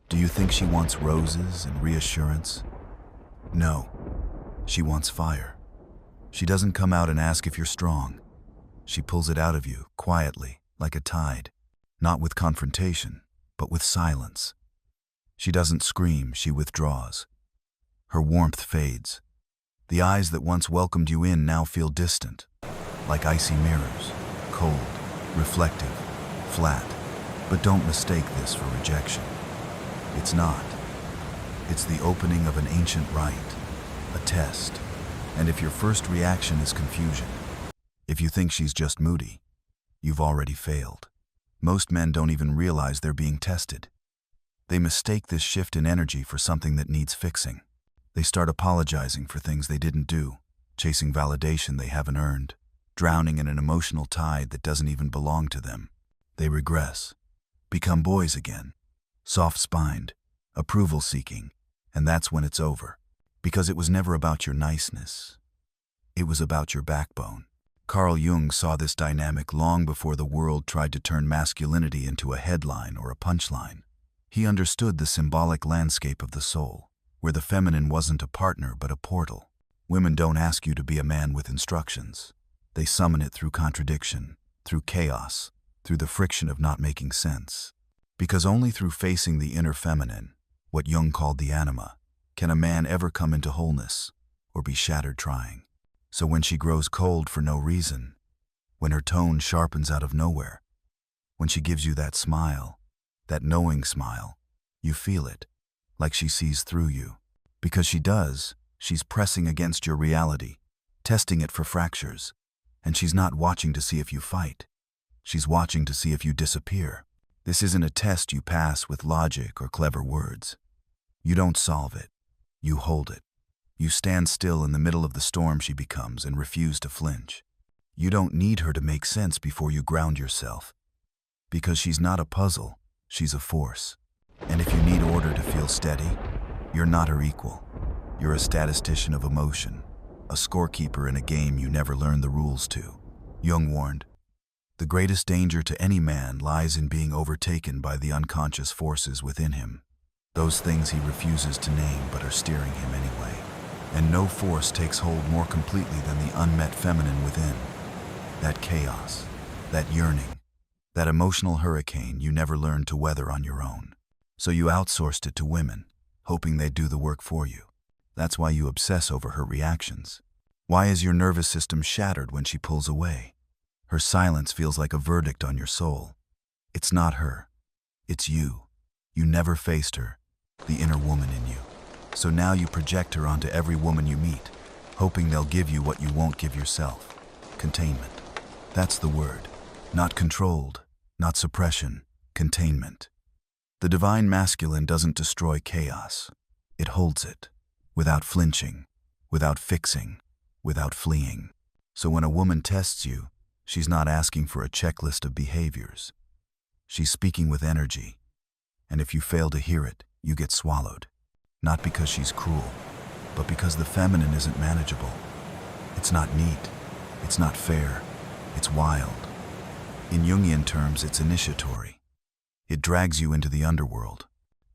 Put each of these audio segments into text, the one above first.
Do you think she wants roses and reassurance? No, she wants fire. She doesn't come out and ask if you're strong. She pulls it out of you, quietly, like a tide. Not with confrontation, but with silence. She doesn't scream, she withdraws. Her warmth fades. The eyes that once welcomed you in now feel distant, like icy mirrors, cold, reflective, flat. But don't mistake this for rejection. It's not. It's the opening of an ancient rite, a test. And if your first reaction is confusion, if you think she's just moody, you've already failed. Most men don't even realize they're being tested. They mistake this shift in energy for something that needs fixing. They start apologizing for things they didn't do, chasing validation they haven't earned, drowning in an emotional tide that doesn't even belong to them. They regress, become boys again, soft-spined, approval-seeking, and that's when it's over. Because it was never about your niceness. It was about your backbone. Carl Jung saw this dynamic long before the world tried to turn masculinity into a headline or a punchline. He understood the symbolic landscape of the soul, where the feminine wasn't a partner but a portal. Women don't ask you to be a man with instructions. They summon it through contradiction, through chaos, through the friction of not making sense. Because only through facing the inner feminine, what Jung called the Anima, can a man ever come into wholeness or be shattered trying. So when she grows cold for no reason, when her tone sharpens out of nowhere, when she gives you that smile, that knowing smile, you feel it, like she sees through you. Because she does, she's pressing against your reality, testing it for fractures, and she's not watching to see if you fight. She's watching to see if you disappear. This isn't a test you pass with logic or clever words. You don't solve it. You hold it. You stand still in the middle of the storm she becomes and refuse to flinch. You don't need her to make sense before you ground yourself. Because she's not a puzzle, she's a force. And if you need order to feel steady, you're not her equal. You're a statistician of emotion, a scorekeeper in a game you never learned the rules to. Jung warned, the greatest danger to any man lies in being overtaken by the unconscious forces within him. Those things he refuses to name but are steering him anyway. And no force takes hold more completely than the unmet feminine within. That chaos, that yearning, that emotional hurricane you never learned to weather on your own. So you outsourced it to women, hoping they'd do the work for you. That's why you obsess over her reactions. Why is your nervous system shattered when she pulls away? Her silence feels like a verdict on your soul. It's not her. It's you. You never faced her, the inner woman in you. So now you project her onto every woman you meet, hoping they'll give you what you won't give yourself. Containment. That's the word. Not controlled, not suppression, containment. The divine masculine doesn't destroy chaos. It holds it, without flinching, without fixing, without fleeing. So when a woman tests you, she's not asking for a checklist of behaviors. She's speaking with energy. And if you fail to hear it, you get swallowed. Not because she's cruel, but because the feminine isn't manageable. It's not neat. It's not fair. It's wild. In Jungian terms, it's initiatory. It drags you into the underworld,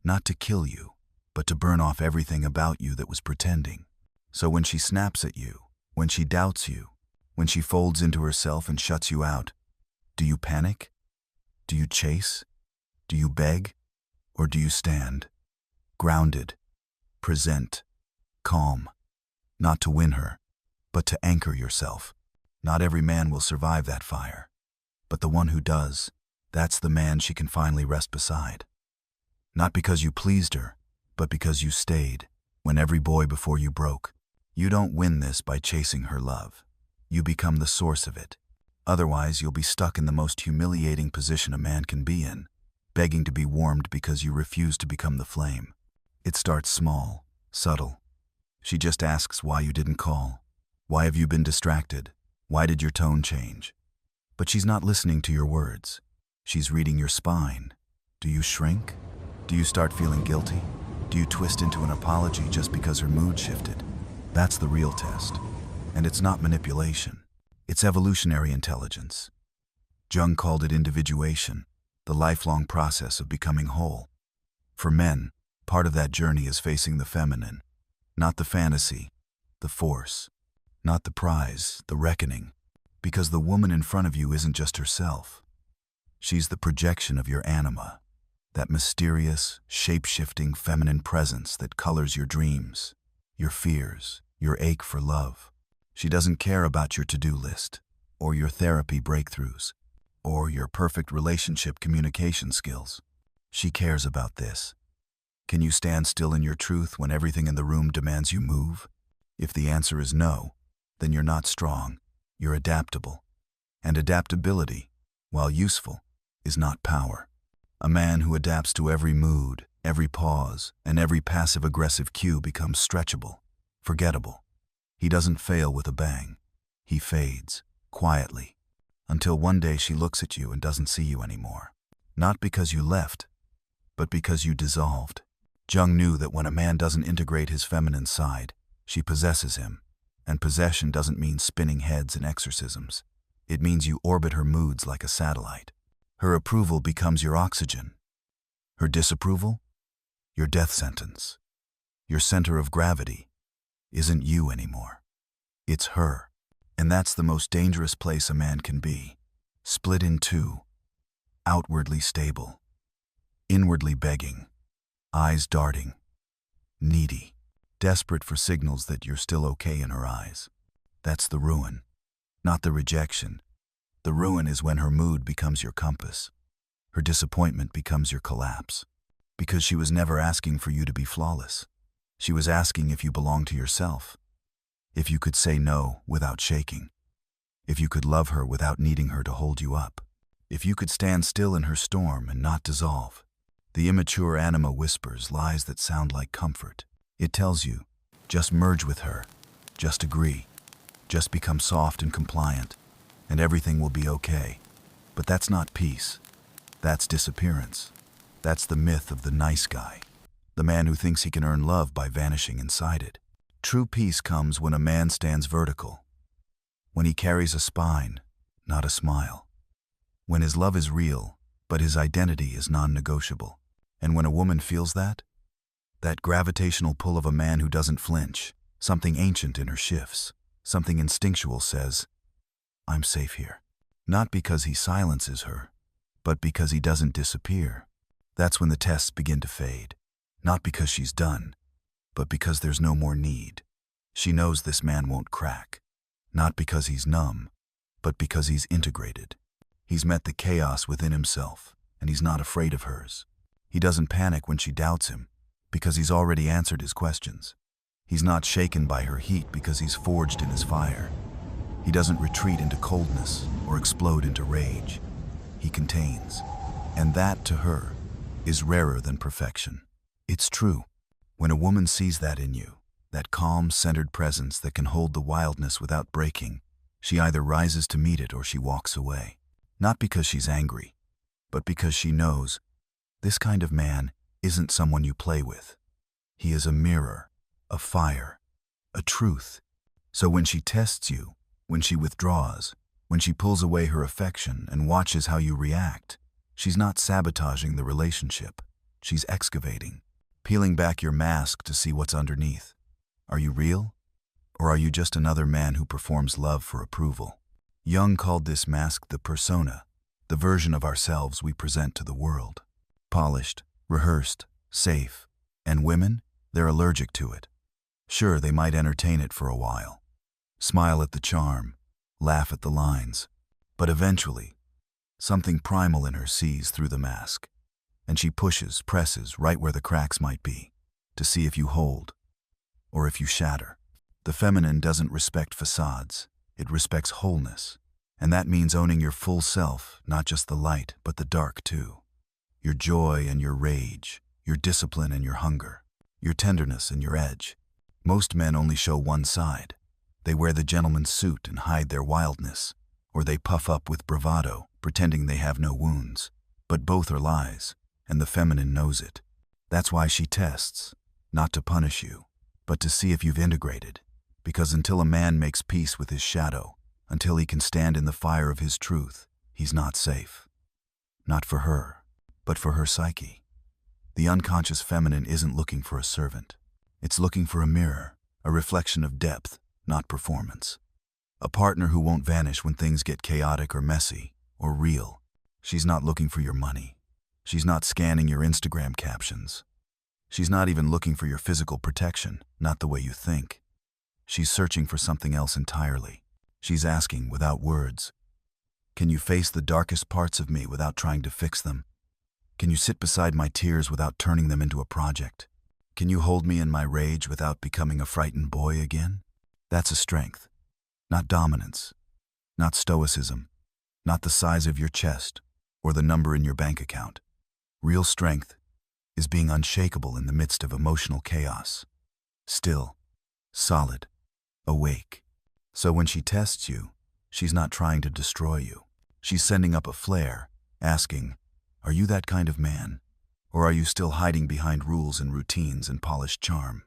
not to kill you, but to burn off everything about you that was pretending. So when she snaps at you, when she doubts you, when she folds into herself and shuts you out, do you panic? Do you chase? Do you beg? Or do you stand? Grounded, present, calm, not to win her, but to anchor yourself. Not every man will survive that fire, but the one who does, that's the man she can finally rest beside. Not because you pleased her, but because you stayed when every boy before you broke. You don't win this by chasing her love. You become the source of it. Otherwise, you'll be stuck in the most humiliating position a man can be in, begging to be warmed because you refuse to become the flame. It starts small, subtle. She just asks why you didn't call. Why have you been distracted? Why did your tone change? But she's not listening to your words. She's reading your spine. Do you shrink? Do you start feeling guilty? Do you twist into an apology just because her mood shifted? That's the real test. And it's not manipulation. It's evolutionary intelligence. Jung called it individuation, the lifelong process of becoming whole. For men, part of that journey is facing the feminine, not the fantasy, the force, not the prize, the reckoning, because the woman in front of you isn't just herself. She's the projection of your anima, that mysterious, shape-shifting feminine presence that colors your dreams, your fears, your ache for love. She doesn't care about your to-do list, or your therapy breakthroughs, or your perfect relationship communication skills. She cares about this. Can you stand still in your truth when everything in the room demands you move? If the answer is no, then you're not strong, you're adaptable. And adaptability, while useful, is not power. A man who adapts to every mood, every pause, and every passive-aggressive cue becomes stretchable, forgettable. He doesn't fail with a bang. He fades, quietly, until one day she looks at you and doesn't see you anymore. Not because you left, but because you dissolved. Jung knew that when a man doesn't integrate his feminine side, she possesses him, and possession doesn't mean spinning heads and exorcisms. It means you orbit her moods like a satellite. Her approval becomes your oxygen. Her disapproval? Your death sentence. Your center of gravity isn't you anymore. It's her. And that's the most dangerous place a man can be. Split in two. Outwardly stable. Inwardly begging. Eyes darting. Needy. Desperate for signals that you're still okay in her eyes. That's the ruin. Not the rejection. The ruin is when her mood becomes your compass. Her disappointment becomes your collapse. Because she was never asking for you to be flawless. She was asking if you belong to yourself. If you could say no without shaking. If you could love her without needing her to hold you up. If you could stand still in her storm and not dissolve. The immature anima whispers lies that sound like comfort. It tells you, just merge with her, just agree, just become soft and compliant, and everything will be okay. But that's not peace. That's disappearance. That's the myth of the nice guy, the man who thinks he can earn love by vanishing inside it. True peace comes when a man stands vertical, when he carries a spine, not a smile, when his love is real, but his identity is non-negotiable. And when a woman feels that gravitational pull of a man who doesn't flinch, something ancient in her shifts, something instinctual says, I'm safe here. Not because he silences her, but because he doesn't disappear. That's when the tests begin to fade. Not because she's done, but because there's no more need. She knows this man won't crack. Not because he's numb, but because he's integrated. He's met the chaos within himself, and he's not afraid of hers. He doesn't panic when she doubts him, because he's already answered his questions. He's not shaken by her heat because he's forged in his fire. He doesn't retreat into coldness or explode into rage. He contains. And that, to her, is rarer than perfection. It's true. When a woman sees that in you, that calm, centered presence that can hold the wildness without breaking, she either rises to meet it or she walks away. Not because she's angry, but because she knows this kind of man isn't someone you play with. He is a mirror, a fire, a truth. So when she tests you, when she withdraws, when she pulls away her affection and watches how you react, she's not sabotaging the relationship. She's excavating, peeling back your mask to see what's underneath. Are you real? Or are you just another man who performs love for approval? Jung called this mask the persona, the version of ourselves we present to the world. Polished, rehearsed, safe. And women, they're allergic to it. Sure, they might entertain it for a while. Smile at the charm, laugh at the lines. But eventually, something primal in her sees through the mask. And she pushes, presses right where the cracks might be, to see if you hold, or if you shatter. The feminine doesn't respect facades. It respects wholeness. And that means owning your full self, not just the light, but the dark too. Your joy and your rage, your discipline and your hunger, your tenderness and your edge. Most men only show one side. They wear the gentleman's suit and hide their wildness, or they puff up with bravado, pretending they have no wounds. But both are lies, and the feminine knows it. That's why she tests, not to punish you, but to see if you've integrated. Because until a man makes peace with his shadow, until he can stand in the fire of his truth, he's not safe. Not for her, but for her psyche. The unconscious feminine isn't looking for a servant. It's looking for a mirror, a reflection of depth, not performance. A partner who won't vanish when things get chaotic or messy, or real. She's not looking for your money. She's not scanning your Instagram captions. She's not even looking for your physical protection, not the way you think. She's searching for something else entirely. She's asking, without words, can you face the darkest parts of me without trying to fix them? Can you sit beside my tears without turning them into a project? Can you hold me in my rage without becoming a frightened boy again? That's a strength, not dominance, not stoicism, not the size of your chest or the number in your bank account. Real strength is being unshakable in the midst of emotional chaos, still, solid, awake. So when she tests you, she's not trying to destroy you. She's sending up a flare, asking, are you that kind of man? Or are you still hiding behind rules and routines and polished charm?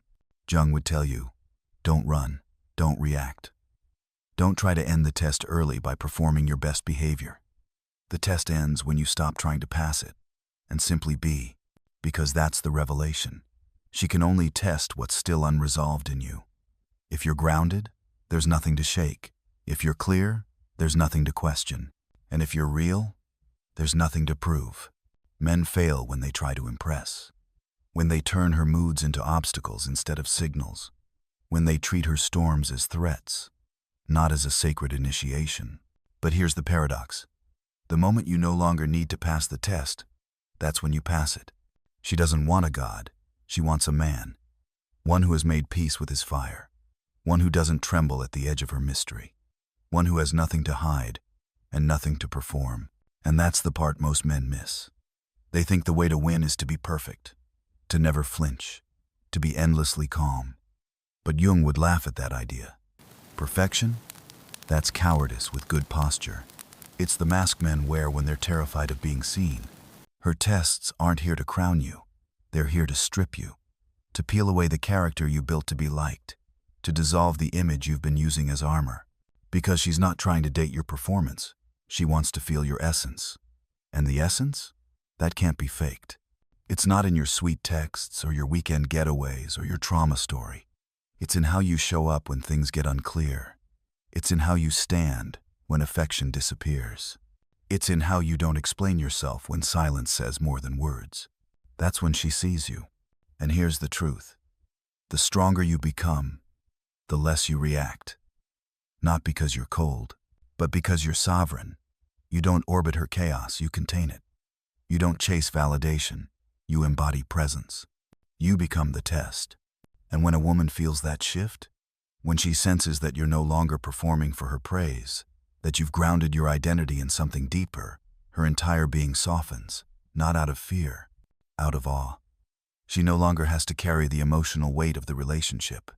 Jung would tell you, don't run, don't react. Don't try to end the test early by performing your best behavior. The test ends when you stop trying to pass it and simply be, because that's the revelation. She can only test what's still unresolved in you. If you're grounded, there's nothing to shake. If you're clear, there's nothing to question. And if you're real, there's nothing to prove. Men fail when they try to impress. When they turn her moods into obstacles instead of signals. When they treat her storms as threats, not as a sacred initiation. But here's the paradox. The moment you no longer need to pass the test, that's when you pass it. She doesn't want a god. She wants a man. One who has made peace with his fire. One who doesn't tremble at the edge of her mystery. One who has nothing to hide and nothing to perform. And that's the part most men miss. They think the way to win is to be perfect, to never flinch, to be endlessly calm. But Jung would laugh at that idea. Perfection? That's cowardice with good posture. It's the mask men wear when they're terrified of being seen. Her tests aren't here to crown you. They're here to strip you, to peel away the character you built to be liked, to dissolve the image you've been using as armor. Because she's not trying to date your performance. She wants to feel your essence. And the essence? That can't be faked. It's not in your sweet texts or your weekend getaways or your trauma story. It's in how you show up when things get unclear. It's in how you stand when affection disappears. It's in how you don't explain yourself when silence says more than words. That's when she sees you. And here's the truth. The stronger you become, the less you react. Not because you're cold, but because you're sovereign. You don't orbit her chaos, you contain it. You don't chase validation, you embody presence. You become the test. And when a woman feels that shift, when she senses that you're no longer performing for her praise, that you've grounded your identity in something deeper, her entire being softens, not out of fear, out of awe. She no longer has to carry the emotional weight of the relationship,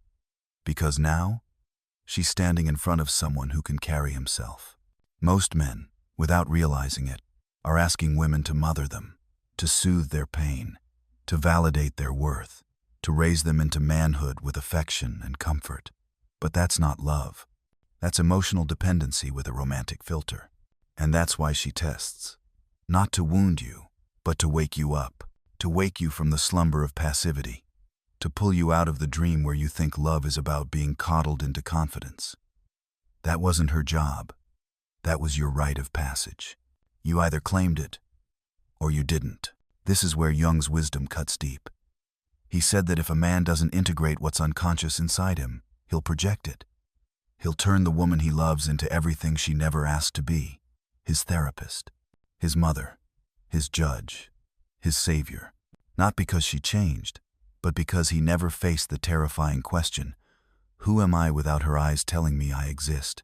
because now, she's standing in front of someone who can carry himself. Most men, without realizing it, are asking women to mother them, to soothe their pain, to validate their worth, to raise them into manhood with affection and comfort. But that's not love. That's emotional dependency with a romantic filter. And that's why she tests. Not to wound you, but to wake you up, to wake you from the slumber of passivity, to pull you out of the dream where you think love is about being coddled into confidence. That wasn't her job. That was your rite of passage. You either claimed it, or you didn't. This is where Jung's wisdom cuts deep. He said that if a man doesn't integrate what's unconscious inside him, he'll project it. He'll turn the woman he loves into everything she never asked to be. His therapist, his mother, his judge, his savior. Not because she changed, but because he never faced the terrifying question, who am I without her eyes telling me I exist?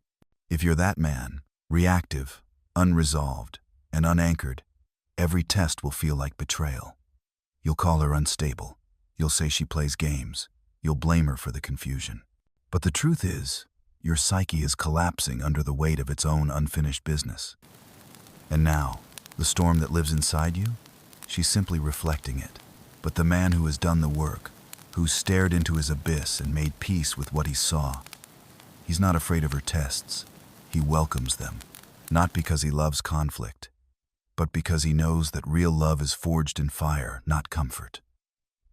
If you're that man, reactive, unresolved, and unanchored, every test will feel like betrayal. You'll call her unstable. You'll say she plays games. You'll blame her for the confusion. But the truth is, your psyche is collapsing under the weight of its own unfinished business. And now, the storm that lives inside you, she's simply reflecting it. But the man who has done the work, who stared into his abyss and made peace with what he saw, he's not afraid of her tests. He welcomes them, not because he loves conflict, but because he knows that real love is forged in fire, not comfort.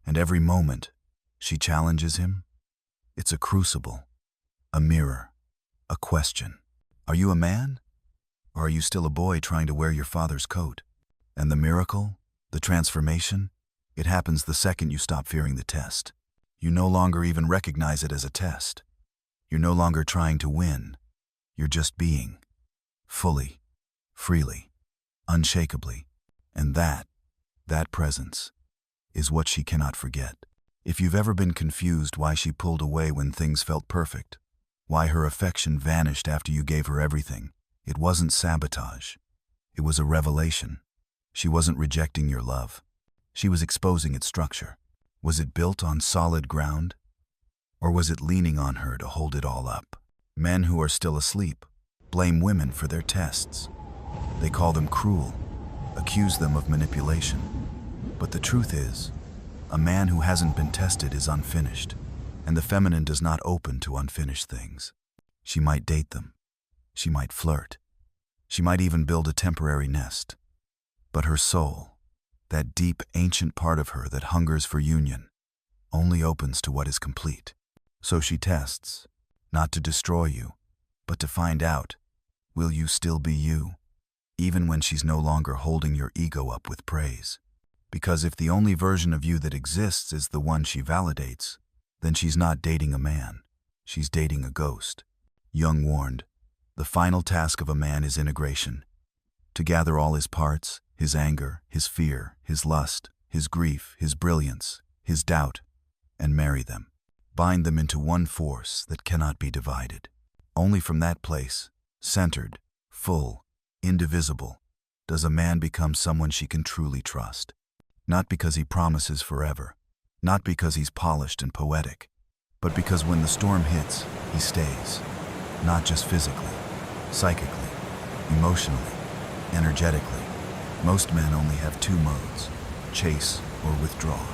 And every moment she challenges him, it's a crucible, a mirror, a question. Are you a man? Or are you still a boy trying to wear your father's coat? And the miracle, the transformation, it happens the second you stop fearing the test. You no longer even recognize it as a test. You're no longer trying to win. You're just being, fully, freely, unshakably. And that presence, is what she cannot forget. If you've ever been confused why she pulled away when things felt perfect, why her affection vanished after you gave her everything, it wasn't sabotage. It was a revelation. She wasn't rejecting your love. She was exposing its structure. Was it built on solid ground? Or was it leaning on her to hold it all up? Men who are still asleep blame women for their tests. They call them cruel, accuse them of manipulation. But the truth is, a man who hasn't been tested is unfinished, and the feminine does not open to unfinished things. She might date them. She might flirt. She might even build a temporary nest. But her soul, that deep, ancient part of her that hungers for union, only opens to what is complete. So she tests, not to destroy you, but to find out, will you still be you, even when she's no longer holding your ego up with praise? Because if the only version of you that exists is the one she validates, then she's not dating a man, she's dating a ghost. Jung warned, the final task of a man is integration, to gather all his parts, his anger, his fear, his lust, his grief, his brilliance, his doubt, and marry them. Bind them into one force that cannot be divided. Only from that place, centered, full, indivisible, does a man become someone she can truly trust. Not because he promises forever, not because he's polished and poetic, but because when the storm hits, he stays. Not just physically, psychically, emotionally, energetically. Most men only have two modes, chase or withdraw.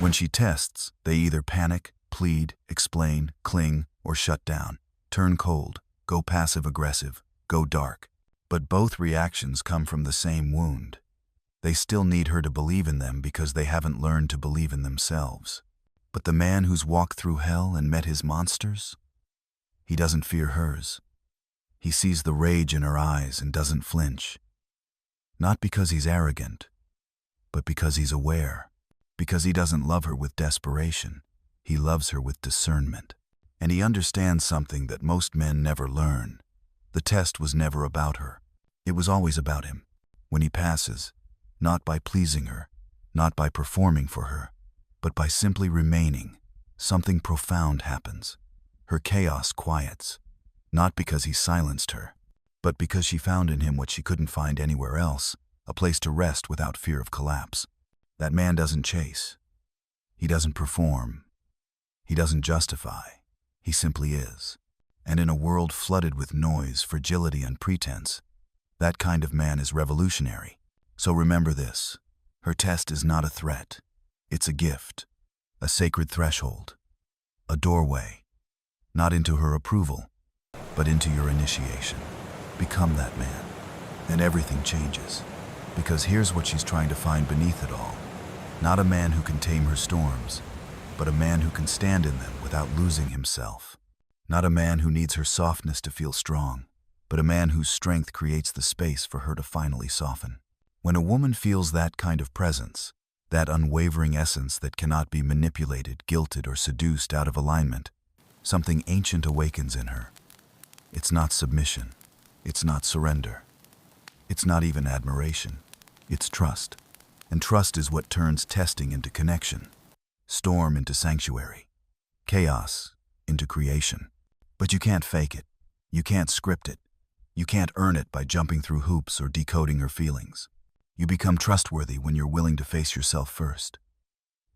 When she tests, they either panic, plead, explain, cling, or shut down, turn cold, go passive-aggressive, go dark. But both reactions come from the same wound. They still need her to believe in them because they haven't learned to believe in themselves. But the man who's walked through hell and met his monsters, he doesn't fear hers. He sees the rage in her eyes and doesn't flinch. Not because he's arrogant, but because he's aware. Because he doesn't love her with desperation. He loves her with discernment. And he understands something that most men never learn. The test was never about her. It was always about him. When he passes, not by pleasing her, not by performing for her, but by simply remaining, something profound happens. Her chaos quiets, not because he silenced her, but because she found in him what she couldn't find anywhere else, a place to rest without fear of collapse. That man doesn't chase. He doesn't perform. He doesn't justify. He simply is. And in a world flooded with noise, fragility, and pretense, that kind of man is revolutionary. So remember this, her test is not a threat. It's a gift, a sacred threshold, a doorway, not into her approval, but into your initiation. Become that man, and everything changes. Because here's what she's trying to find beneath it all. Not a man who can tame her storms, but a man who can stand in them without losing himself. Not a man who needs her softness to feel strong, but a man whose strength creates the space for her to finally soften. When a woman feels that kind of presence, that unwavering essence that cannot be manipulated, guilted, or seduced out of alignment, something ancient awakens in her. It's not submission. It's not surrender. It's not even admiration. It's trust. And trust is what turns testing into connection, storm into sanctuary, chaos into creation. But you can't fake it. You can't script it. You can't earn it by jumping through hoops or decoding her feelings. You become trustworthy when you're willing to face yourself first,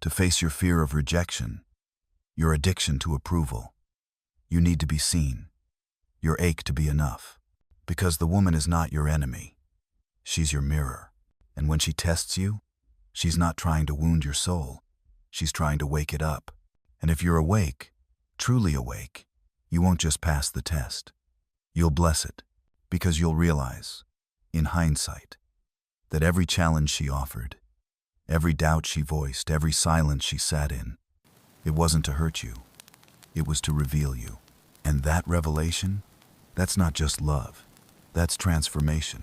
to face your fear of rejection, your addiction to approval. You need to be seen, your ache to be enough, because the woman is not your enemy. She's your mirror, and when she tests you, she's not trying to wound your soul. She's trying to wake it up. And if you're awake, truly awake, you won't just pass the test. You'll bless it, because you'll realize, in hindsight, that every challenge she offered, every doubt she voiced, every silence she sat in, it wasn't to hurt you. It was to reveal you. And that revelation, that's not just love. That's transformation.